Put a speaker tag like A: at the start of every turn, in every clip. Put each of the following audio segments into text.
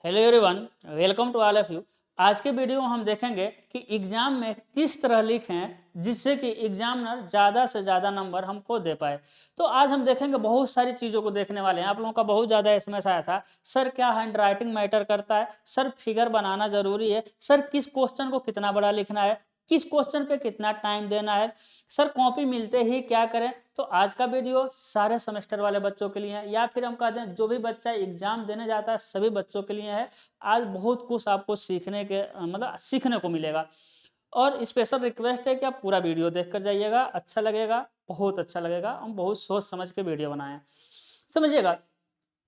A: Hello everyone, welcome to all of you. आज के video में हम देखेंगे कि एग्जाम में किस तरह लिखें जिससे कि एग्जामिनर ज़्यादा से ज़्यादा नंबर हमको दे पाए। तो आज हम देखेंगे, बहुत सारी चीज़ों को देखने वाले हैं। आप लोगों का बहुत ज़्यादा एसएमएस आया था, सर क्या हैंड राइटिंग मैटर करता है, सर फिगर बनाना ज़रूरी है, सर किस क्वेश्चन को कितना बड़ा लिखना है, किस क्वेश्चन पे कितना टाइम देना है, सर कॉपी मिलते ही क्या करें। तो आज का वीडियो सारे सेमेस्टर वाले बच्चों के लिए है, या फिर हम कहते हैं जो भी बच्चा एग्जाम देने जाता है सभी बच्चों के लिए है। आज बहुत कुछ आपको सीखने के मतलब सीखने को मिलेगा। और स्पेशल रिक्वेस्ट है कि आप पूरा वीडियो देख कर जाइएगा, अच्छा लगेगा, बहुत अच्छा लगेगा। हम बहुत सोच समझ के वीडियो बनाए हैं, समझिएगा।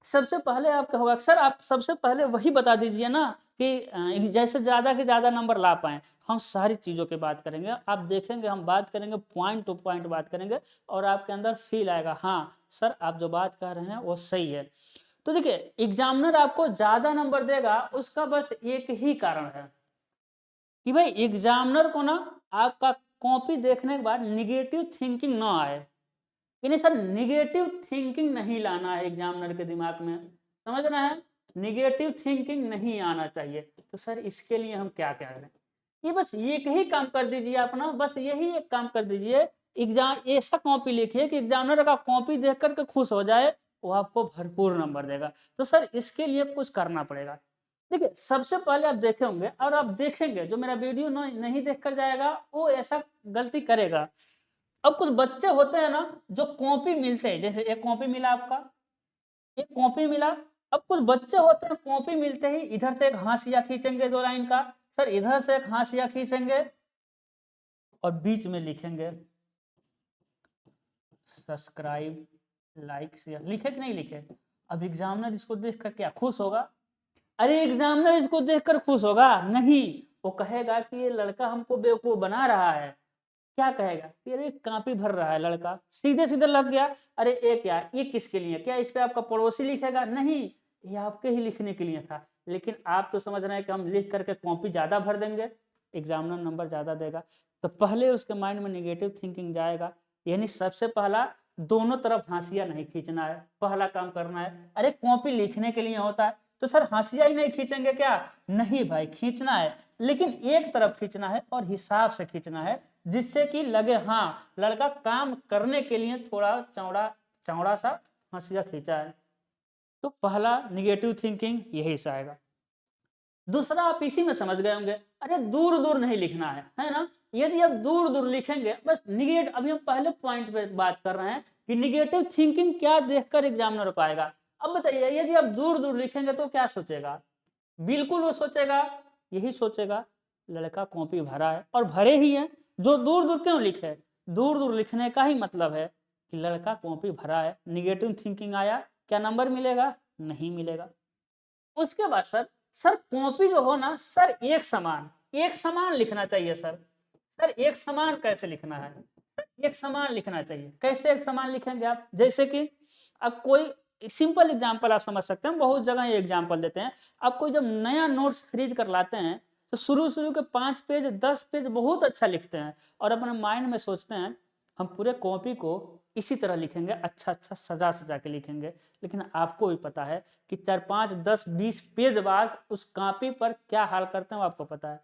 A: सबसे पहले आप क्या होगा, सर आप सबसे पहले वही बता दीजिए ना कि जैसे ज़्यादा के ज़्यादा नंबर ला पाएँ। हम सारी चीज़ों की बात करेंगे, आप देखेंगे हम बात करेंगे, पॉइंट टू पॉइंट बात करेंगे और आपके अंदर फ़ील आएगा, हाँ, सर आप जो बात कह रहे हैं वो सही है। तो देखिए, एग्ज़ामिनर आपको ज़्यादा नंबर देगा, उसका बस एक ही कारण है कि भाई एग्ज़ामिनर को ना आपका कॉपी देखने के बाद नेगेटिव थिंकिंग ना आए। कि नहीं सर, निगेटिव थिंकिंग नहीं लाना है एग्जामिनर के दिमाग में, समझ रहे हैं। निगेटिव थिंकिंग नहीं आना चाहिए। तो सर इसके लिए हम क्या क्या करें, ये बस एक ही काम कर दीजिए अपना, बस यही एक काम कर दीजिए। एग्जाम ऐसा कॉपी लिखिए कि एग्जामिनर का कॉपी देख करके खुश हो जाए, वो आपको भरपूर नंबर देगा। तो सर इसके लिए कुछ करना पड़ेगा। देखिए, सबसे पहले आप देखे होंगे और आप देखेंगे, जो मेरा वीडियो नहीं देख कर जाएगा वो ऐसा गलती करेगा। अब कुछ बच्चे होते हैं ना, जो कॉपी मिलते हैं, जैसे एक कॉपी मिला आपका, एक कॉपी मिला। अब कुछ बच्चे होते हैं कॉपी मिलते ही इधर से एक हाशिया खींचेंगे 2 लाइन का, सर इधर से एक हाशिया खींचेंगे और बीच में लिखेंगे सब्सक्राइब, लाइक, शेयर। लिखे कि नहीं लिखे? अब एग्जामिनर इसको देख कर क्या खुश होगा? अरे एग्जामिनर इसको देखकर खुश होगा नहीं, वो कहेगा कि ये लड़का हमको बेवकूफ बना रहा है। क्या कहेगा कि अरे कॉपी भर रहा है लड़का, सीधे सीधे लग गया। अरे ये क्या, ये किसके लिए, क्या इस पे आपका पड़ोसी लिखेगा? नहीं, ये आपके ही लिखने के लिए था। लेकिन आप तो समझ रहे हैं कि हम लिख करके कॉपी ज्यादा भर देंगे, एग्जामिनर नंबर ज्यादा देगा। तो पहले उसके माइंड में नेगेटिव थिंकिंग जाएगा। यानी सबसे पहला, दोनों तरफ हाशिया नहीं खींचना है, पहला काम करना है। अरे कॉपी लिखने के लिए होता है, तो सर हाशिया ही नहीं खींचेंगे क्या? नहीं भाई, खींचना है, लेकिन एक तरफ खींचना है और हिसाब से खींचना है, जिससे कि लगे हाँ लड़का काम करने के लिए थोड़ा चौड़ा चौड़ा सा हाशिया खींचा है। तो पहला निगेटिव थिंकिंग यही से आएगा। दूसरा आप इसी में समझ गए होंगे, अरे दूर दूर नहीं लिखना है ना। यदि आप दूर दूर लिखेंगे, बस निगेट अभी हम पहले पॉइंट पे बात कर रहे हैं कि निगेटिव थिंकिंग क्या देखकर एग्जामिनर को आएगा। अब बताइए, यदि आप दूर दूर लिखेंगे तो क्या सोचेगा? बिल्कुल वो सोचेगा, यही सोचेगा, लड़का कॉपी भरा है और भरे ही है। जो दूर दूर क्यों लिखे? दूर दूर लिखने का ही मतलब है कि लड़का कॉपी भरा है। निगेटिव थिंकिंग आया, क्या नंबर मिलेगा? नहीं मिलेगा। उसके बाद सर, सर कॉपी जो हो ना सर, एक समान लिखना चाहिए सर। सर एक समान कैसे लिखना है? सर एक समान लिखना चाहिए, कैसे एक समान लिखेंगे आप? जैसे कि अब कोई सिंपल एग्जांपल आप समझ सकते हैं, बहुत जगह ये एग्जांपल देते हैं। आप कोई जब नया नोट्स खरीद कर लाते हैं, तो शुरू शुरू के 5 पेज 10 पेज बहुत अच्छा लिखते हैं और अपने माइंड में सोचते हैं हम पूरे कॉपी को इसी तरह लिखेंगे, अच्छा अच्छा सजा सजा के लिखेंगे। लेकिन आपको भी पता है कि 4 5 10 20 पेज बाद उस कॉपी पर क्या हाल करते हैं वो आपको पता है।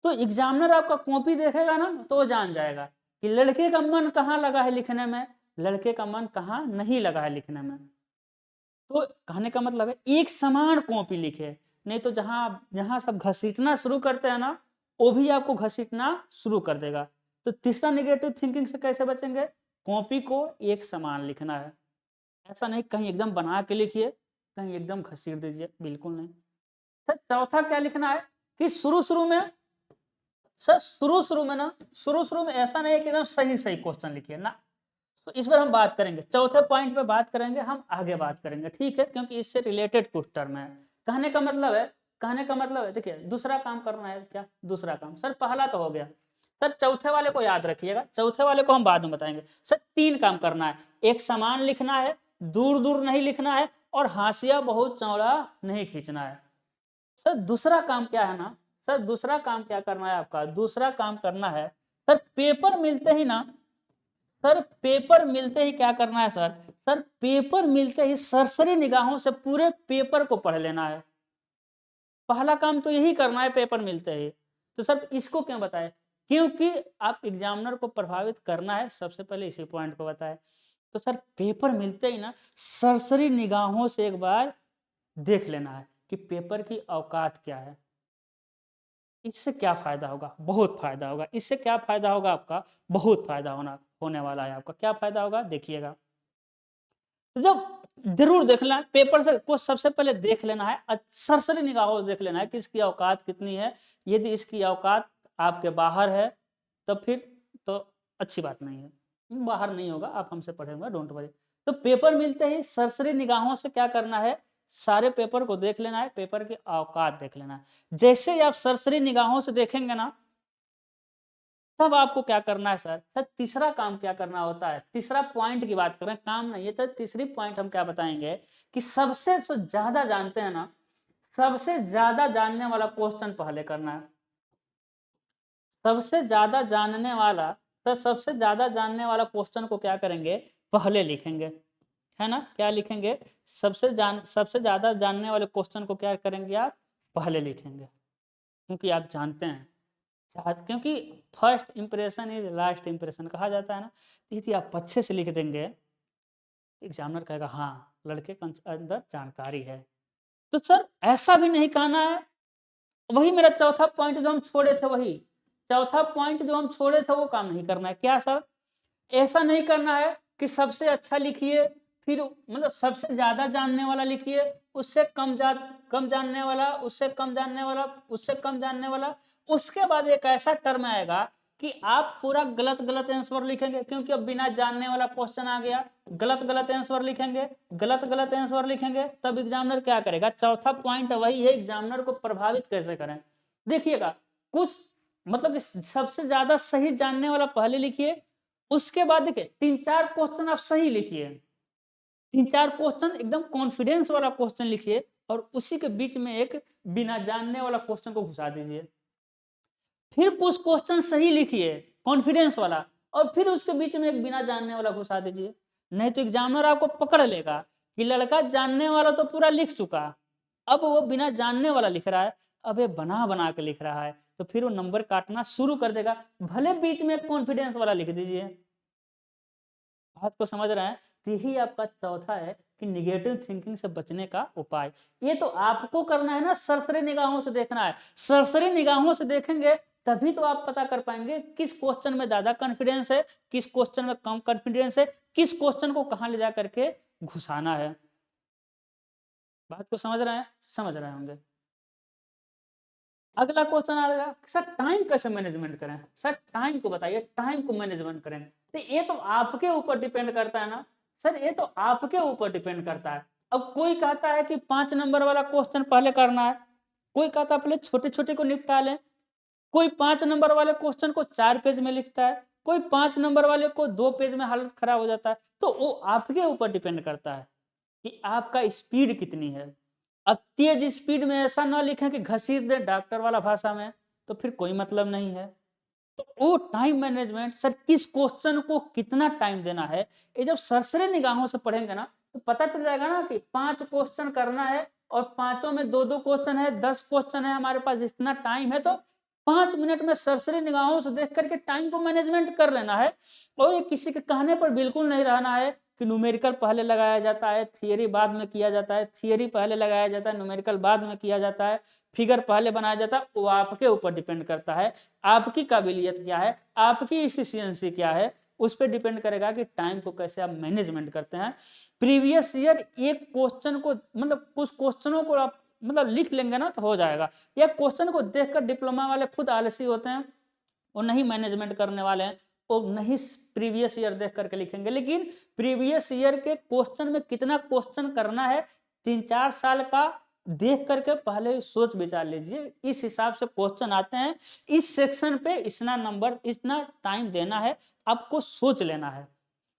A: तो एग्जामिनर आपका कॉपी देखेगा ना, तो वो जान जाएगा कि लड़के का मन कहाँ लगा है लिखने में, लड़के का मन कहाँ नहीं लगा है लिखने में। तो कहने का मतलब है एक समान कॉपी लिखे, नहीं तो जहां जहां सब घसीटना शुरू करते हैं ना, वो भी आपको घसीटना शुरू कर देगा। तो तीसरा निगेटिव थिंकिंग से कैसे बचेंगे? कॉपी को एक समान लिखना है। ऐसा नहीं कहीं एकदम बना के लिखिए, कहीं एकदम घसीट दीजिए, बिल्कुल नहीं। सर चौथा क्या लिखना है कि शुरू शुरू में, सर शुरू शुरू में ना, शुरू शुरू में ऐसा नहीं है कि एकदम सही सही क्वेश्चन लिखिए ना। तो इस पर हम बात करेंगे, चौथे पॉइंट पे बात करेंगे, हम आगे बात करेंगे, ठीक है, क्योंकि इससे रिलेटेड कुछ टर्म है। कहने का मतलब है, कहने का मतलब है, देखिए दूसरा काम करना है। क्या दूसरा काम? सर पहला तो हो गया, सर चौथे वाले को याद रखिएगा, चौथे वाले को हम बाद में बताएंगे। सर 3 काम करना है, एक समान लिखना है, दूर दूर नहीं लिखना है और हाशिया बहुत चौड़ा नहीं खींचना है। सर दूसरा काम क्या है ना, सर दूसरा काम क्या करना है आपका? दूसरा काम करना है, सर पेपर मिलते ही ना, सर पेपर मिलते ही क्या करना है सर? सर पेपर मिलते ही सरसरी निगाहों से पूरे पेपर को पढ़ लेना है। पहला काम तो यही करना है पेपर मिलते ही। तो सर इसको क्यों बताए? क्योंकि आप एग्जामिनर को प्रभावित करना है, सबसे पहले इसी पॉइंट को बताए। तो सर पेपर मिलते ही ना सरसरी निगाहों से एक बार देख लेना है कि पेपर की औकात क्या है। इससे क्या फायदा होगा? बहुत फायदा होगा। इससे क्या फायदा होगा आपका? बहुत फायदा होने वाला है आपका। क्या फायदा होगा? देखिएगा। तो जब जरूर देखना है, पेपर से को सबसे पहले देख लेना है, सरसरी निगाहों से देख लेना है कि इसकी औकात कितनी है। यदि इसकी औकात आपके बाहर है तब फिर तो अच्छी बात नहीं है। बाहर नहीं होगा, आप हमसे पढ़ेंगे, डोंट वरी। तो पेपर मिलते ही सरसरी निगाहों से क्या करना है? सारे पेपर को देख लेना है, पेपर की औकात देख लेना है। जैसे ही आप सरसरी निगाहों से देखेंगे ना, तब आपको क्या करना है सर? सर तीसरा काम क्या करना होता है? तीसरा पॉइंट की बात कर रहे हैं, काम नहीं है। तो तीसरी पॉइंट हम क्या बताएंगे कि सबसे जो ज्यादा जानते हैं ना, सबसे ज्यादा जानने वाला क्वेश्चन पहले करना है। सबसे ज्यादा जानने वाला, तो सबसे ज्यादा जानने वाला क्वेश्चन को क्या करेंगे? पहले लिखेंगे, है ना? क्या लिखेंगे? सबसे ज्यादा जानने वाले क्वेश्चन को क्या करेंगे आप? पहले लिखेंगे, क्योंकि आप जानते हैं, क्योंकि first impression is last impression कहा जाता है ना। यदि आप अच्छे से लिख देंगे, एग्जामिनर कहेगा हाँ लड़के के अंदर जानकारी है। तो सर ऐसा भी नहीं कहना है, वही मेरा चौथा पॉइंट जो हम छोड़े थे, वही चौथा पॉइंट जो हम छोड़े थे वो काम नहीं करना है। क्या सर? ऐसा नहीं करना है कि सबसे अच्छा लिखिए, फिर मतलब सबसे ज्यादा जानने वाला लिखिए, उससे कम जानने वाला, उससे कम जानने वाला, उससे कम जानने वाला। उसके बाद एक ऐसा टर्म आएगा कि आप पूरा गलत गलत आंसर लिखेंगे, क्योंकि अब बिना जानने वाला क्वेश्चन आ गया। गलत गलत आंसर लिखेंगे, गलत गलत आंसर लिखेंगे, तब एग्जामिनर क्या करेगा? चौथा पॉइंट वही है, एग्जामिनर को प्रभावित कैसे करें। देखिएगा, कुछ मतलब कि सबसे ज्यादा सही जानने वाला पहले लिखिए, उसके बाद देखिए 3-4 क्वेश्चन आप सही लिखिए, 3-4 क्वेश्चन एकदम कॉन्फिडेंस वाला क्वेश्चन लिखिए, और उसी के बीच में एक बिना जानने वाला क्वेश्चन को घुसा दीजिए। फिर कुछ क्वेश्चन सही लिखिए कॉन्फिडेंस वाला, और फिर उसके बीच में एक बिना जानने वाला घुसा दीजिए। नहीं तो एग्जामिनर आपको पकड़ लेगा कि लड़का जानने वाला तो पूरा लिख चुका, अब वो बिना जानने वाला लिख रहा है, अब ये बना बना के लिख रहा है, तो फिर वो नंबर काटना शुरू कर देगा। भले बीच में कॉन्फिडेंस वाला लिख दीजिए। बात को समझ रहे हैं? तो यही आपका चौथा है कि निगेटिव थिंकिंग से बचने का उपाय। ये तो आपको करना है ना, सरसरी निगाहों से देखना है। सरसरी निगाहों से देखेंगे तभी तो आप पता कर पाएंगे किस क्वेश्चन में ज्यादा कॉन्फिडेंस है, किस क्वेश्चन में कम कॉन्फिडेंस है, किस क्वेश्चन को कहां ले जा करके घुसाना है। बात को समझ रहे हैं? समझ रहे होंगे। अगला क्वेश्चन आ गया, सर टाइम कैसे मैनेजमेंट करें? सर टाइम को बताइए, टाइम को मैनेजमेंट करें। तो ये तो आपके ऊपर डिपेंड करता है ना सर, ये तो आपके ऊपर डिपेंड करता है। अब कोई कहता है कि 5 नंबर वाला क्वेश्चन पहले करना है, कोई कहता है पहले छोटे छोटे को निपटा लें, कोई 5 नंबर वाले क्वेश्चन को 4 पेज में लिखता है, कोई 5 नंबर वाले को 2 पेज में हालत खराब हो जाता है। तो वो आपके ऊपर डिपेंड करता है कि आपका स्पीड कितनी है। अब तेज स्पीड में ऐसा ना लिखें कि घसीट दे डॉक्टर वाला भाषा में, तो फिर कोई मतलब नहीं है। तो वो टाइम मैनेजमेंट, सर किस क्वेश्चन को कितना टाइम देना है, ये जब सरसरी निगाहों से पढ़ेंगे ना तो पता चल जाएगा ना कि 5 क्वेश्चन करना है और पांचों में 2-2 क्वेश्चन है, 10 क्वेश्चन है, हमारे पास इतना टाइम है, तो 5 मिनट में सरसरी निगाहों से देख करके टाइम को मैनेजमेंट कर लेना है। और ये किसी के कहने पर बिल्कुल नहीं रहना है कि न्यूमेरिकल पहले लगाया जाता है, थियरी बाद में किया जाता है, थियरी पहले लगाया जाता है, न्यूमेरिकल बाद में किया जाता है, फिगर पहले बनाया जाता है। वो आपके ऊपर डिपेंड करता है, आपकी काबिलियत क्या है, आपकी इफिशियंसी क्या है, उस पर डिपेंड करेगा कि टाइम को कैसे आप मैनेजमेंट करते हैं। प्रीवियस ईयर एक क्वेश्चन को, मतलब कुछ क्वेश्चनों को आप मतलब लिख लेंगे ना तो हो जाएगा। या क्वेश्चन को देखकर डिप्लोमा वाले खुद आलसी होते हैं, वो नहीं मैनेजमेंट करने वाले हैं, वो नहीं प्रीवियस ईयर देख करके लिखेंगे। लेकिन प्रीवियस ईयर के क्वेश्चन में कितना क्वेश्चन करना है, 3-4 साल का देख करके पहले सोच विचार लीजिए, इस हिसाब से क्वेश्चन आते हैं, इस सेक्शन पे इतना नंबर, इतना टाइम देना है, आपको सोच लेना है।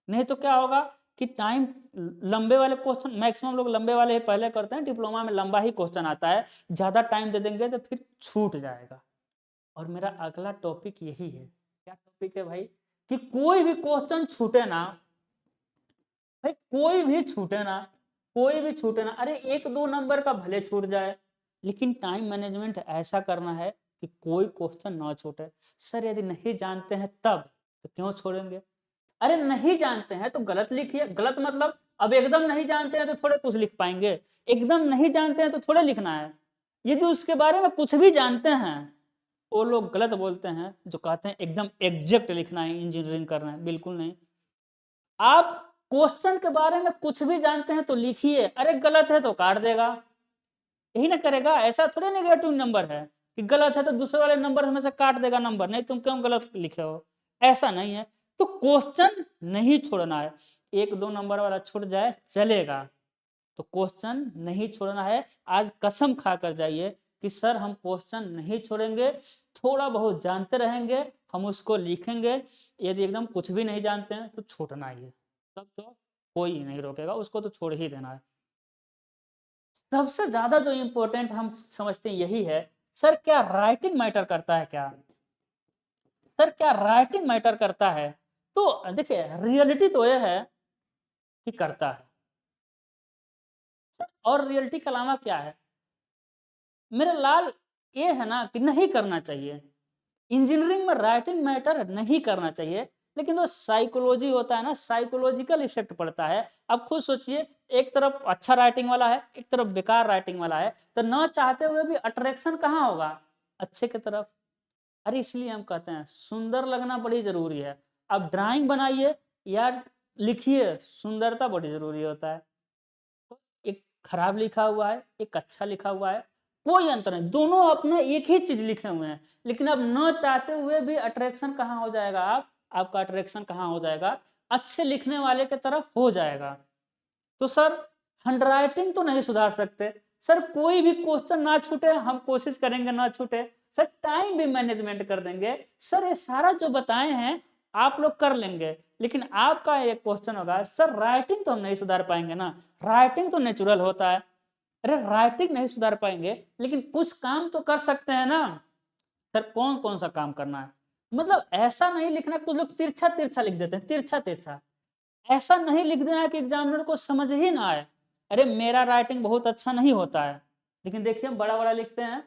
A: नहीं तो क्या होगा कि टाइम लंबे वाले क्वेश्चन, मैक्सिमम लोग लंबे वाले ही पहले करते हैं, डिप्लोमा में लंबा ही क्वेश्चन आता है, ज्यादा टाइम दे देंगे तो फिर छूट जाएगा। और मेरा अगला टॉपिक यही है। क्या टॉपिक है भाई? कि कोई भी क्वेश्चन छूटे ना भाई, कोई भी छूटे ना, कोई भी छूटे ना। अरे 1-2 नंबर का भले छूट जाए, लेकिन टाइम मैनेजमेंट ऐसा करना है कि कोई क्वेश्चन ना छूटे। सर यदि नहीं जानते हैं तब तो क्यों छोड़ेंगे? अरे नहीं जानते हैं तो गलत लिखिए। गलत मतलब अब एकदम नहीं जानते हैं तो थोड़े कुछ लिख पाएंगे, एकदम नहीं जानते हैं तो थोड़े लिखना है। यदि उसके बारे में कुछ भी जानते हैं, वो लोग गलत बोलते हैं जो कहते हैं एकदम एग्जैक्ट लिखना है, इंजीनियरिंग करना है। बिल्कुल नहीं। आप क्वेश्चन के बारे में कुछ भी जानते हैं तो लिखिए, अरे गलत है तो काट देगा, यही ना करेगा। ऐसा थोड़े नेगेटिव नंबर है कि गलत है तो दूसरे वाले नंबर में से काट देगा नंबर, नहीं तुम क्यों गलत लिखे हो, ऐसा नहीं है। तो क्वेश्चन नहीं छोड़ना है, 1-2 नंबर वाला छूट जाए चलेगा, तो क्वेश्चन नहीं छोड़ना है। आज कसम खा कर जाइए कि सर हम क्वेश्चन नहीं छोड़ेंगे, थोड़ा बहुत जानते रहेंगे, हम उसको लिखेंगे। यदि एकदम कुछ भी नहीं जानते हैं तो छूटना ही है, तब तो कोई नहीं रोकेगा, उसको तो छोड़ ही देना है। सबसे ज्यादा जो इम्पोर्टेंट हम समझते हैं यही है, सर क्या राइटिंग मैटर करता है क्या? सर क्या राइटिंग मैटर करता है? तो देखिए रियलिटी तो यह है कि करता है। सर और रियलिटी के अलावा क्या है? मेरे लाल ये है ना कि नहीं करना चाहिए। इंजीनियरिंग में राइटिंग मैटर नहीं करना चाहिए, लेकिन जो साइकोलॉजी होता है ना, साइकोलॉजिकल इफेक्ट पड़ता है। अब खुद सोचिए, एक तरफ अच्छा राइटिंग वाला है, एक तरफ बेकार राइटिंग वाला है, तो न चाहते हुए भी अट्रैक्शन कहाँ होगा? अच्छे की तरफ। अरे इसलिए हम कहते हैं सुंदर लगना बड़ी जरूरी है। अब ड्राइंग बनाइए या लिखिए, सुंदरता बड़ी जरूरी होता है। तो एक खराब लिखा हुआ है, एक अच्छा लिखा हुआ है, कोई अंतर नहीं, दोनों अपने एक ही चीज लिखे हुए हैं, लेकिन अब न चाहते हुए भी अट्रैक्शन कहाँ हो जाएगा? आपका अट्रैक्शन कहाँ हो जाएगा? अच्छे लिखने वाले की तरफ हो जाएगा। तो सर हैंडराइटिंग तो नहीं सुधार सकते, सर कोई भी क्वेश्चन ना छूटे, हम कोशिश करेंगे ना छूटे। सर टाइम भी मैनेजमेंट कर देंगे। सर ये सारा जो बताए हैं आप लोग कर लेंगे, लेकिन आपका एक क्वेश्चन होगा, सर राइटिंग तो हम नहीं सुधार पाएंगे ना, राइटिंग तो नेचुरल होता है। अरे राइटिंग नहीं सुधार पाएंगे, लेकिन कुछ काम तो कर सकते हैं ना। सर कौन कौन सा काम करना है? मतलब ऐसा नहीं लिखना, कुछ लोग तिरछा तिरछा लिख देते हैं, तिरछा तिरछा। ऐसा नहीं लिख देना है कि एग्जामिनर को समझ ही ना आए। अरे मेरा राइटिंग बहुत अच्छा नहीं होता है, लेकिन देखिए हम बड़ा बड़ा लिखते हैं।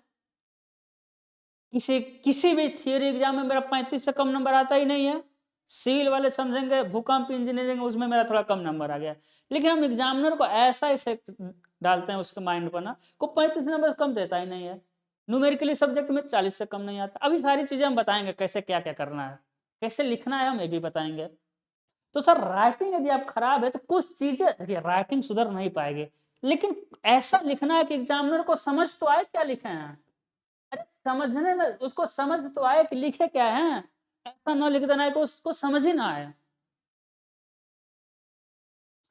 A: किसी किसी भी थियरी एग्जाम में मेरा 35 से कम नंबर आता ही नहीं है। सिविल वाले समझेंगे भूकंप इंजीनियरिंग, उसमें मेरा थोड़ा कम नंबर आ गया, लेकिन हम एग्जामिनर को ऐसा इफेक्ट डालते हैं उसके माइंड पर ना, को 35 नंबर कम देता ही नहीं है। न्यूमेरिकली सब्जेक्ट में 40 से कम नहीं आता। अभी सारी चीजें हम बताएंगे कैसे क्या क्या करना है, कैसे लिखना है, हम ये भी बताएंगे। तो सर राइटिंग यदि आप खराब है तो कुछ चीजें देखिए, राइटिंग सुधर नहीं पाएगी, लेकिन ऐसा लिखना है कि एग्जामिनर को समझ तो आए क्या लिखे हैं। अरे समझने में उसको समझ तो आए कि लिखे क्या है, ऐसा न लिख देना है कि उसको समझ ही ना आए।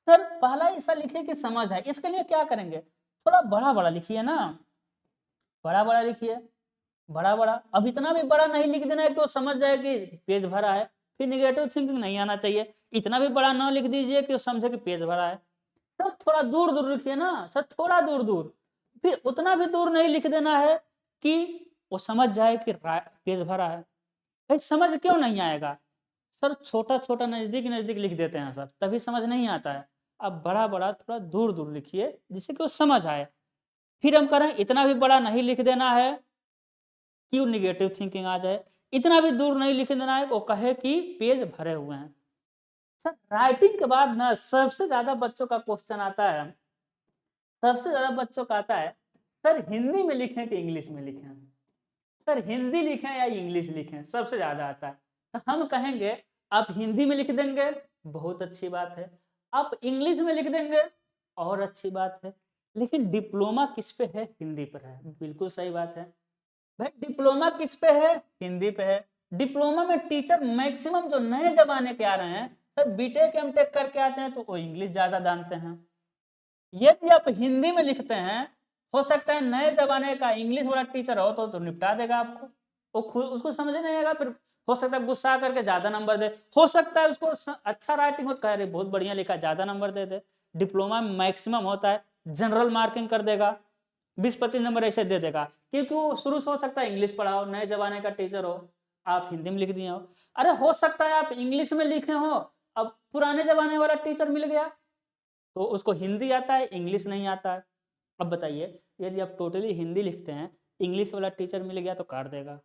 A: सर पहला ऐसा लिखे कि समझ आए, इसके लिए क्या करेंगे? थोड़ा बड़ा बड़ा लिखिए ना, बड़ा बड़ा लिखिए, बड़ा बड़ा। अब इतना भी बड़ा नहीं लिख देना है कि वो समझ जाए कि पेज भरा है, फिर निगेटिव थिंकिंग नहीं आना चाहिए। इतना भी बड़ा ना लिख दीजिए कि वो समझे कि पेज भरा है। सर थोड़ा दूर दूर लिखिए ना, सर थोड़ा दूर दूर। फिर उतना भी दूर नहीं लिख देना है कि वो समझ जाए कि पेज भरा है। भाई समझ क्यों नहीं आएगा? सर छोटा छोटा नजदीक नजदीक लिख देते हैं सर, तभी समझ नहीं आता है। अब बड़ा बड़ा थोड़ा दूर दूर लिखिए जिससे कि वो समझ आए। फिर हम करें इतना भी बड़ा नहीं लिख देना है कि वो निगेटिव थिंकिंग आ जाए, इतना भी दूर नहीं लिख देना है वो कहे कि पेज भरे हुए हैं। सर राइटिंग के बाद ना सबसे ज्यादा बच्चों का क्वेश्चन आता है, सबसे ज्यादा बच्चों का आता है, सर हिंदी में लिखें कि इंग्लिश में लिखें? सर हिंदी लिखें या इंग्लिश लिखें, सबसे ज्यादा आता है। तो हम कहेंगे आप हिंदी में लिख देंगे, बहुत अच्छी बात है। आप इंग्लिश में लिख देंगे, और अच्छी बात है। लेकिन डिप्लोमा किस पे है? हिंदी पर है, बिल्कुल सही बात है। भाई डिप्लोमा किस पे है? हिंदी पे है। डिप्लोमा में टीचर मैक्सिमम जो नए जमाने के आ रहे हैं, सर बीटेक एमटेक करके आते हैं तो वो इंग्लिश ज्यादा जानते हैं। यदि आप हिंदी में लिखते हैं, हो सकता है नए जमाने का इंग्लिश वाला टीचर हो तो निपटा देगा आपको, वो खुद उसको समझ नहीं आएगा, फिर हो सकता है गुस्सा करके ज्यादा नंबर दे, हो सकता है उसको अच्छा राइटिंग हो तो कह रहे बहुत बढ़िया लिखा, ज्यादा नंबर दे दे। डिप्लोमा में मैक्सिमम होता है जनरल मार्किंग कर देगा, 20-25 नंबर ऐसे दे देगा, क्योंकि वो शुरू से हो सकता है इंग्लिश पढ़ा हो, नए जमाने का टीचर हो, आप हिंदी में लिख दिए हो। अरे हो सकता है आप इंग्लिश में लिखे हो, अब पुराने जमाने वाला टीचर मिल गया तो उसको हिंदी आता है, इंग्लिश नहीं आता है। अब बताइए यदि आप टोटली हिंदी लिखते हैं, इंग्लिश वाला टीचर मिल गया तो काट देगा,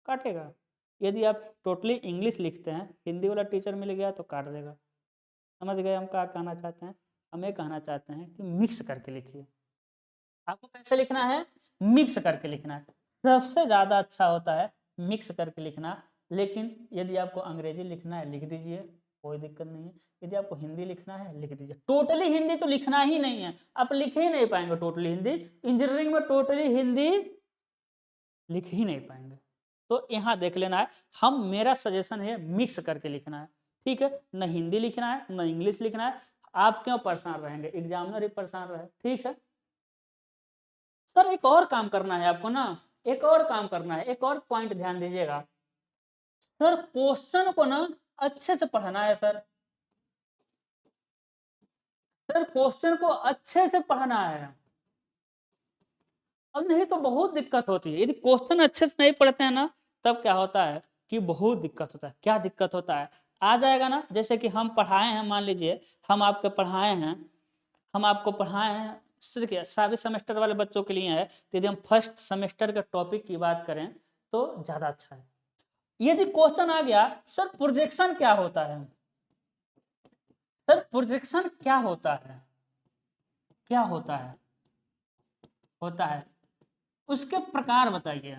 A: काटेगा। यदि आप टोटली इंग्लिश लिखते हैं, हिंदी वाला टीचर मिल गया तो काट देगा। समझ गए हम क्या कहना चाहते हैं? हम ये कहना चाहते हैं कि मिक्स करके लिखिए। आपको कैसे लिखना है? मिक्स करके लिखना है। सबसे ज़्यादा अच्छा होता है मिक्स करके लिखना। लेकिन यदि आपको अंग्रेजी लिखना है लिख दीजिए, कोई दिक्कत नहीं है। यदि आपको हिंदी लिखना है लिख दीजिए। टोटली हिंदी तो लिखना ही नहीं है, आप लिख ही नहीं पाएंगे टोटली हिंदी। इंजीनियरिंग में टोटली हिंदी लिख ही नहीं पाएंगे। तो यहाँ देख लेना है, हम मेरा सजेशन है मिक्स करके लिखना है। ठीक है, न हिंदी लिखना है न इंग्लिश लिखना है। आप क्यों परेशान रहेंगे, एग्जामिनर ही परेशान रहे। ठीक है सर, एक और काम करना है आपको ना, एक और काम करना है, एक और पॉइंट ध्यान दीजिएगा सर। क्वेश्चन को ना अच्छे से पढ़ना है सर। सर क्वेश्चन को अच्छे से पढ़ना है, अब नहीं तो बहुत दिक्कत होती है। यदि क्वेश्चन अच्छे से नहीं पढ़ते हैं ना, तब क्या होता है कि बहुत दिक्कत होता है। क्या दिक्कत होता है? आ जाएगा ना, जैसे कि हम पढ़ाए हैं, मान लीजिए हम आपके पढ़ाए हैं, हम आपको पढ़ाए हैं, देखिए सभी सेमेस्टर वाले बच्चों के लिए है। तो यदि हम फर्स्ट सेमेस्टर के टॉपिक की बात करें तो ज़्यादा अच्छा है। यदि क्वेश्चन आ गया सर प्रोजेक्शन क्या होता है, सर प्रोजेक्शन क्या होता है, क्या होता है, होता है उसके प्रकार बताइए।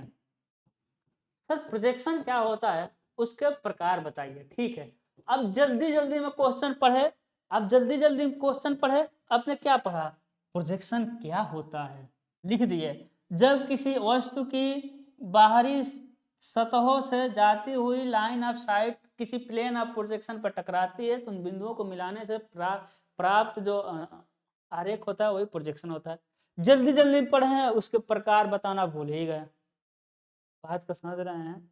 A: सर प्रोजेक्शन क्या होता है उसके प्रकार बताइए। ठीक है, अब जल्दी जल्दी में क्वेश्चन पढ़े, अब जल्दी जल्दी में क्वेश्चन पढ़े, आपने क्या पढ़ा? प्रोजेक्शन क्या होता है लिख दिए। जब किसी वस्तु की बाहरी सतहों से जाती हुई लाइन ऑफ साइट किसी प्लेन ऑफ प्रोजेक्शन पर टकराती है तो उन बिंदुओं को मिलाने से प्राप्त जो आरेख होता है वही प्रोजेक्शन होता है। जल्दी जल्दी पढ़े हैं, उसके प्रकार बताना भूल ही गए। बात को समझ रहे हैं?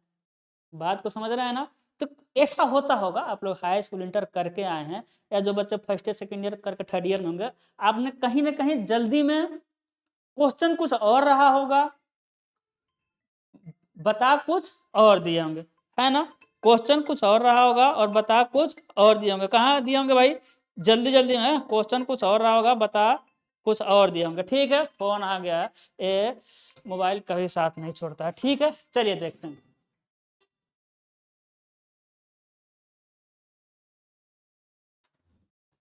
A: बात को समझ रहे हैं ना? तो ऐसा होता होगा, आप लोग हाई स्कूल इंटर करके आए हैं, या जो बच्चे फर्स्ट ईयर सेकेंड ईयर करके थर्ड ईयर में होंगे, आपने कहीं ना कहीं जल्दी में क्वेश्चन कुछ और रहा होगा, बता कुछ और दिए होंगे, है ना? क्वेश्चन कुछ और रहा होगा और बता कुछ और दिए होंगे। कहाँ दिए होंगे भाई? जल्दी जल्दी में क्वेश्चन कुछ और रहा होगा, बता कुछ और दिए होंगे। ठीक है, फोन आ गया है, ये मोबाइल कभी साथ नहीं छोड़ता है। ठीक है, चलिए देखते हैं।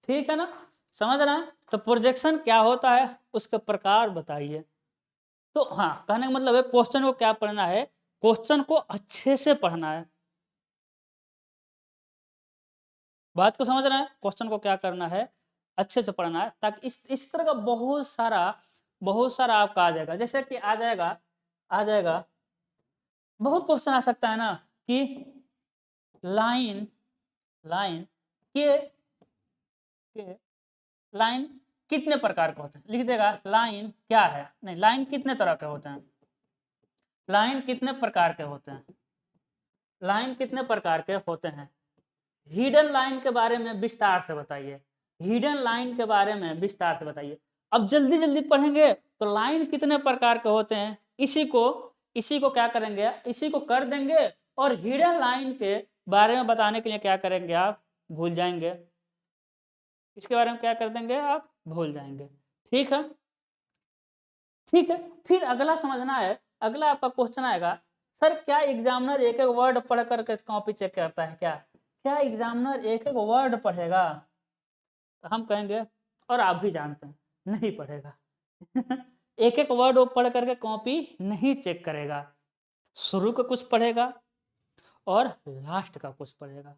A: ठीक है ना, समझ रहे हैं? तो प्रोजेक्शन क्या होता है उसके प्रकार बताइए। तो हाँ, कहने का मतलब है क्वेश्चन को क्या पढ़ना है, क्वेश्चन को अच्छे से पढ़ना है। बात को समझ रहे हैं? क्वेश्चन को क्या करना है, अच्छे से पढ़ना है, ताकि इस तरह का बहुत सारा आपका आ जाएगा। जैसे कि आ जाएगा बहुत क्वेश्चन आ सकता है ना कि लाइन लाइन के के लाइन कितने प्रकार के होते हैं, लिख देगा लाइन क्या है, नहीं लाइन कितने तरह के होते हैं, लाइन कितने प्रकार के होते हैं, लाइन कितने प्रकार के होते हैं। हिडन लाइन के बारे में विस्तार से बताइए, हिडन लाइन के बारे में विस्तार से बताइए। अब जल्दी जल्दी पढ़ेंगे तो लाइन कितने प्रकार के होते हैं, इसी को क्या करेंगे, इसी को कर देंगे, और हिडन लाइन के बारे में बताने के लिए क्या करेंगे, आप भूल जाएंगे। इसके बारे में क्या कर देंगे, आप भूल जाएंगे। ठीक है, ठीक है। फिर अगला समझना है, अगला आपका क्वेश्चन आएगा, सर क्या एग्जामिनर एक एक वर्ड पढ़ करके कॉपी चेक करता है क्या, क्या एग्जामिनर एक एक वर्ड पढ़ेगा? तो हम कहेंगे और आप भी जानते हैं नहीं पढ़ेगा। एक एक वर्ड वो पढ़ करके कॉपी नहीं चेक करेगा, शुरू का कुछ पढ़ेगा और लास्ट का कुछ पढ़ेगा,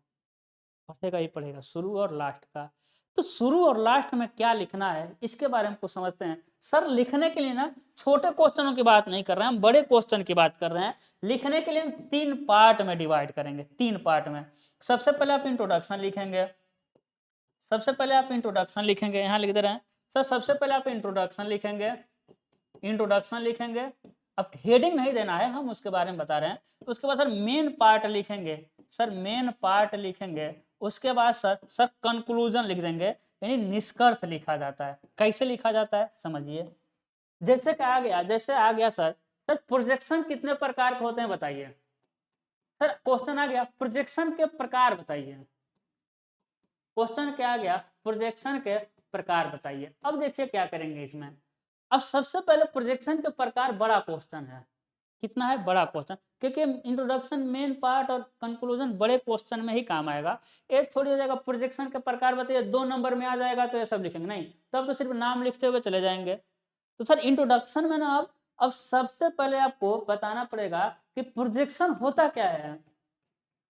A: पढ़ेगा ही पढ़ेगा शुरू और लास्ट का। तो शुरू और लास्ट में क्या लिखना है इसके बारे में कुछ समझते हैं। सर लिखने के लिए ना छोटे क्वेश्चनों की बात नहीं कर रहे हैं, हम बड़े क्वेश्चन की बात कर रहे हैं। लिखने के लिए हम 3 पार्ट में डिवाइड करेंगे, 3 पार्ट में। सबसे पहले आप इंट्रोडक्शन लिखेंगे, सबसे पहले आप इंट्रोडक्शन लिखेंगे, यहाँ लिख दे रहे हैं सर। सबसे पहले आप इंट्रोडक्शन लिखेंगे, इंट्रोडक्शन लिखेंगे। अब हेडिंग नहीं देना है, हम उसके बारे में बता रहे हैं। उसके बाद सर मेन पार्ट लिखेंगे, सर मेन पार्ट लिखेंगे। उसके बाद सर कंक्लूजन लिख देंगे, यानी निष्कर्ष लिखा जाता है। कैसे लिखा जाता है समझिए। जैसे कि आ गया, जैसे आ गया सर प्रोजेक्शन कितने प्रकार के होते हैं बताइए। सर क्वेश्चन आ गया प्रोजेक्शन के प्रकार बताइए, क्वेश्चन क्या आ गया, प्रोजेक्शन के प्रकार बताइए। अब देखिए क्या करेंगे इसमें, अब सबसे पहले प्रोजेक्शन के प्रकार बड़ा क्वेश्चन है, कितना है बड़ा क्वेश्चन, क्योंकि इंट्रोडक्शन मेन पार्ट और कंक्लूजन बड़े क्वेश्चन में ही काम आएगा। एक थोड़ी हो जाएगा प्रोजेक्शन के प्रकार बताइए 2 नंबर में आ जाएगा तो ये सब लिखेंगे नहीं, तब तो सिर्फ नाम लिखते हुए चले जाएंगे। तो सर इंट्रोडक्शन में ना अब सबसे पहले आपको बताना पड़ेगा कि प्रोजेक्शन होता क्या है।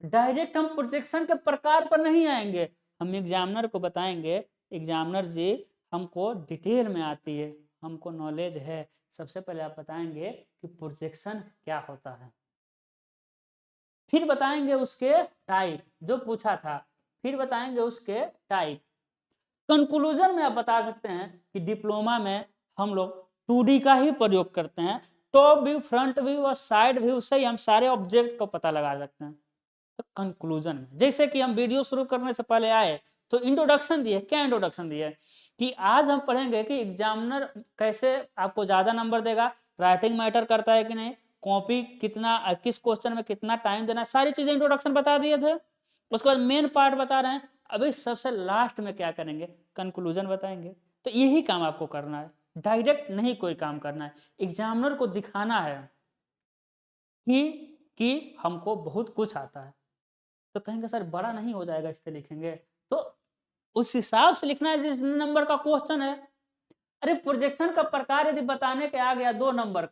A: डायरेक्ट हम प्रोजेक्शन के प्रकार पर नहीं आएंगे, हम एग्जामिनर को बताएंगे एग्जामिनर जी हमको डिटेल में आती है, हमको नॉलेज है, सबसे पहले आप बताएंगे कि प्रोजेक्शन क्या होता है, फिर बताएंगे उसके टाइप जो पूछा था, फिर बताएंगे उसके टाइप। कंक्लूजन में आप बता सकते हैं कि डिप्लोमा में हम लोग 2D का ही प्रयोग करते हैं, टॉप व्यू फ्रंट व्यू और साइड व्यू से ही हम सारे ऑब्जेक्ट को पता लगा सकते हैं। तो कंक्लूजन में जैसे कि हम वीडियो शुरू करने से पहले आए तो इंट्रोडक्शन दिए, क्या इंट्रोडक्शन दिए कि आज हम पढ़ेंगे कि एग्जामिनर कैसे आपको ज्यादा नंबर देगा, राइटिंग मैटर करता है कि नहीं, कॉपी कितना, किस क्वेश्चन में कितना टाइम देना, सारी चीजें इंट्रोडक्शन बता दिए थे। उसके बाद मेन पार्ट बता रहे हैं, अभी सबसे लास्ट में क्या करेंगे, कंक्लूजन बताएंगे। तो यही काम आपको करना है, डायरेक्ट नहीं कोई काम करना है, एग्जामिनर को दिखाना है कि हमको बहुत कुछ आता है। तो कहेंगे सर बड़ा नहीं हो जाएगा इससे लिखेंगे, तो उस हिसाब से लिखना है जिस नंबर का क्वेश्चन है। अरे प्रोजेक्शन का प्रकार यदि बताने के आ गया 2 नंबर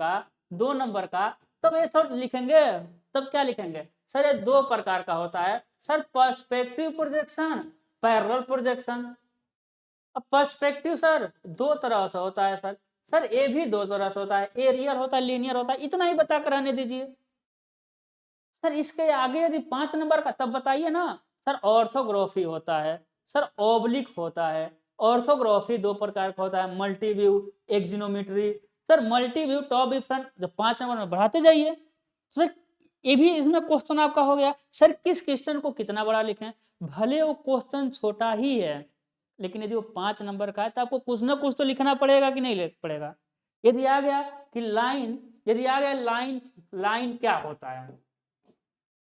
A: का तब ये सब लिखेंगे, तब क्या लिखेंगे सर, ये 2 प्रकार का होता है sir, perspective projection, parallel projection. अब पर्सपेक्टिव सर 2 तरह से होता है सर, सर ये भी 2 तरह से होता है, एरियल होता है लीनियर होता है, इतना ही बता कर रहने दीजिए। सर इसके आगे यदि 5 नंबर का तब बताइए ना, सर ऑर्थोग्राफी होता है, सर ओब्लिक होता है, ऑर्थोग्राफी 2 प्रकार का होता है, multi view, axonometry. Sir multi view top view front, जब 5 नंबर में बढ़ाते जाइए। तो सर ये भी इसमें क्वेश्चन आपका हो गया, सर किस क्वेश्चन को कितना बड़ा लिखें, भले वो क्वेश्चन छोटा ही है लेकिन यदि वो 5 नंबर का है तो आपको कुछ ना कुछ तो लिखना पड़ेगा कि नहीं पड़ेगा। यदि आ गया कि लाइन, यदि आ गया लाइन, लाइन क्या होता है,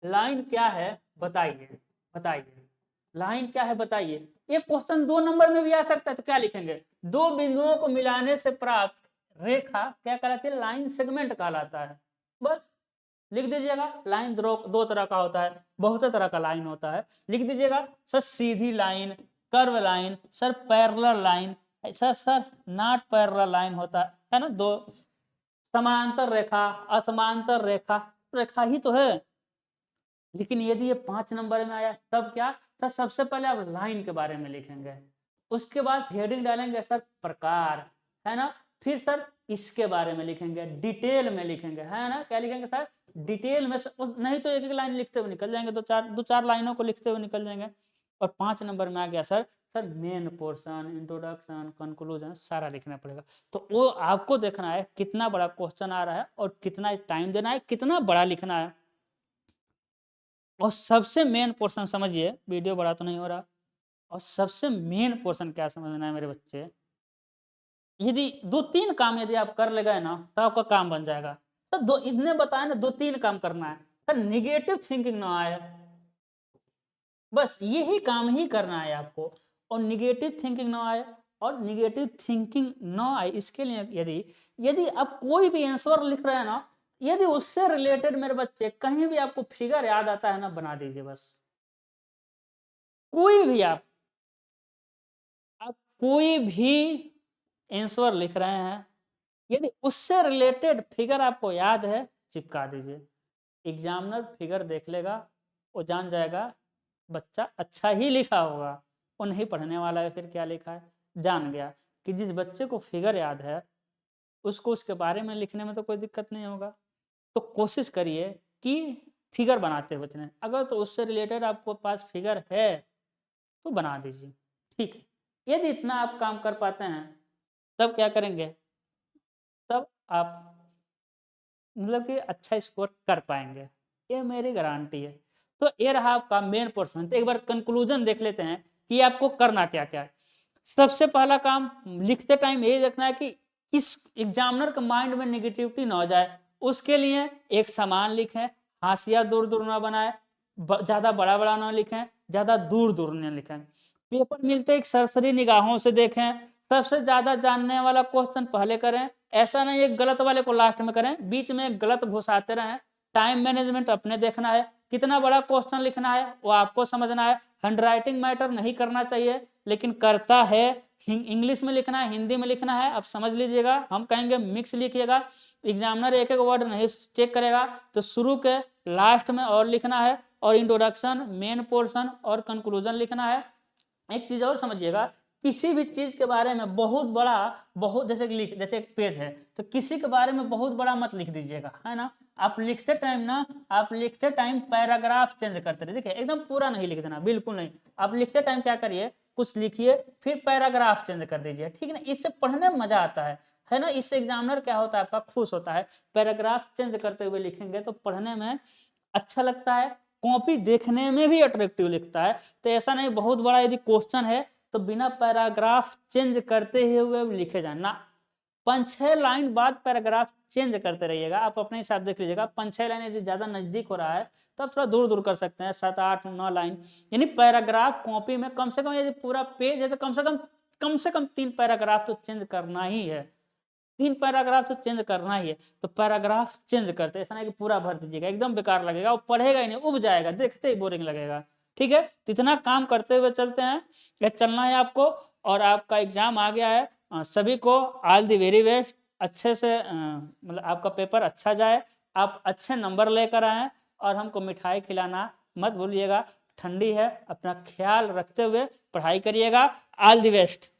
A: लाइन क्या है बताइए, बताइए लाइन क्या है बताइए। ये क्वेश्चन 2 नंबर में भी आ सकता है, तो क्या लिखेंगे, 2 बिंदुओं को मिलाने से प्राप्त रेखा क्या कहलाती है, लाइन सेगमेंट कहलाता है। बस लिख दीजिएगा, लाइन 2 तरह का होता है, बहुत तरह का लाइन होता है, लिख दीजिएगा सर सीधी line, curve line, sir parallel line, ऐसा सर नॉट पैरेलल लाइन होता है ना, 2 समांतर रेखा, असमांतर रेखा, रेखा ही तो है। लेकिन यदि ये 5 नंबर में आया तब क्या, तो सबसे पहले आप लाइन के बारे में लिखेंगे, उसके बाद हेडिंग डालेंगे सर प्रकार, है ना, फिर सर इसके बारे में लिखेंगे, डिटेल में लिखेंगे, है ना, क्या लिखेंगे सर डिटेल में, नहीं तो एक एक लाइन लिखते हुए निकल जाएंगे, दो चार लाइनों को लिखते हुए निकल जाएंगे। और 5 नंबर में आ गया sir, sir main portion, introduction, conclusion सारा लिखना पड़ेगा। तो वो आपको देखना है कितना बड़ा क्वेश्चन आ रहा है और कितना टाइम देना है, कितना बड़ा लिखना है। और सबसे मेन पोर्शन समझिए, वीडियो बड़ा तो नहीं हो रहा, और सबसे मेन पोर्शन क्या समझना है मेरे बच्चे, यदि 2-3 काम यदि आप कर ले गए ना तो आपका काम बन जाएगा। तो दो इतने बताए ना, 2-3 काम करना है सर, निगेटिव थिंकिंग ना आए, बस यही काम ही करना है आपको। और निगेटिव थिंकिंग ना आए, और निगेटिव थिंकिंग ना आए इसके लिए यदि यदि आप कोई भी आंसर लिख रहे हैं ना, यदि उससे रिलेटेड मेरे बच्चे कहीं भी आपको फिगर याद आता है ना, बना दीजिए बस। कोई भी आप कोई भी आंसर लिख रहे हैं, यदि उससे रिलेटेड फिगर आपको याद है चिपका दीजिए, एग्जामिनर फिगर देख लेगा, वो जान जाएगा बच्चा अच्छा ही लिखा होगा, वो नहीं पढ़ने वाला है फिर क्या लिखा है, जान गया कि जिस बच्चे को फिगर याद है उसको उसके बारे में लिखने में तो कोई दिक्कत नहीं होगा। तो कोशिश करिए कि फिगर बनाते हुए चलें, अगर तो उससे रिलेटेड आपको पास फिगर है तो बना दीजिए, ठीक है। यदि इतना आप काम कर पाते हैं तब क्या करेंगे, तब आप मतलब कि अच्छा स्कोर कर पाएंगे, ये मेरी गारंटी है। तो ये रहा आपका मेन पोर्शन। तो एक बार कंक्लूजन देख लेते हैं कि आपको करना क्या क्या है। सबसे पहला काम लिखते टाइम यही देखना है कि इस एग्जामिनर के माइंड में निगेटिविटी ना हो जाए, उसके लिए एक समान लिखें, हाशिया दूर दूर ना बनाए, ज्यादा बड़ा बड़ा ना लिखें, ज्यादा दूर दूर ना लिखें, पेपर मिलते एक सरसरी निगाहों से देखें, सबसे ज्यादा जानने वाला क्वेश्चन पहले करें, ऐसा नहीं एक गलत वाले को लास्ट में करें, बीच में एक गलत घुसाते रहें। टाइम मैनेजमेंट अपने देखना है, कितना बड़ा क्वेश्चन लिखना है वो आपको समझना है। हैंडराइटिंग मैटर नहीं करना चाहिए, लेकिन करता है। इंग्लिश में लिखना है, हिंदी में लिखना है, आप समझ लीजिएगा। हम कहेंगे मिक्स लिखिएगा, एग्जामिनर एक एक वर्ड नहीं चेक करेगा, तो शुरू के लास्ट में और लिखना है, और इंट्रोडक्शन, मेन पोर्शन और कंक्लूजन लिखना है। एक चीज और समझिएगा, किसी भी चीज के बारे में बहुत बड़ा, बहुत जैसे जैसे एक पेज है, तो किसी के बारे में बहुत बड़ा मत लिख दीजिएगा, है ना। आप लिखते टाइम पैराग्राफ चेंज करते रहिए। देखिए एकदम पूरा नहीं लिख देना, बिल्कुल नहीं। आप लिखते टाइम क्या करिए, कुछ लिखिए फिर पैराग्राफ चेंज कर दीजिए, ठीक है ना। इससे पढ़ने में मजा आता है ना। इससे एग्जामिनर क्या होता है, आपका खुश होता है। पैराग्राफ चेंज करते हुए लिखेंगे तो पढ़ने में अच्छा लगता है, कॉपी देखने में भी अट्रैक्टिव लिखता है। तो ऐसा नहीं बहुत बड़ा यदि क्वेश्चन है तो बिना पैराग्राफ चेंज करते हुए लिखे जाना, 5-6 लाइन बाद पैराग्राफ चेंज करते रहिएगा। आप अपने हिसाब देख लीजिएगा, 5-6 लाइन यदि ज्यादा नजदीक हो रहा है तो आप थोड़ा दूर दूर कर सकते हैं, 7-8-9 लाइन। यानी पैराग्राफ कॉपी में कम से कम, यदि पूरा पेज है तो कम से कम 3 पैराग्राफ तो चेंज करना ही है, 3 पैराग्राफ तो चेंज करना ही है। तो पैराग्राफ चेंज करते, ऐसा नहीं कि पूरा भर दीजिएगा, एकदम बेकार लगेगा, वो पढ़ेगा ही नहीं, उब जाएगा, देखते ही बोरिंग लगेगा, ठीक है। तो इतना काम करते हुए चलते हैं, ये चलना है आपको। और आपका एग्जाम आ गया है, सभी को ऑल दी वेरी बेस्ट। अच्छे से मतलब आपका पेपर अच्छा जाए, आप अच्छे नंबर लेकर आए, और हमको मिठाई खिलाना मत भूलिएगा। ठंडी है, अपना ख्याल रखते हुए पढ़ाई करिएगा। All the best.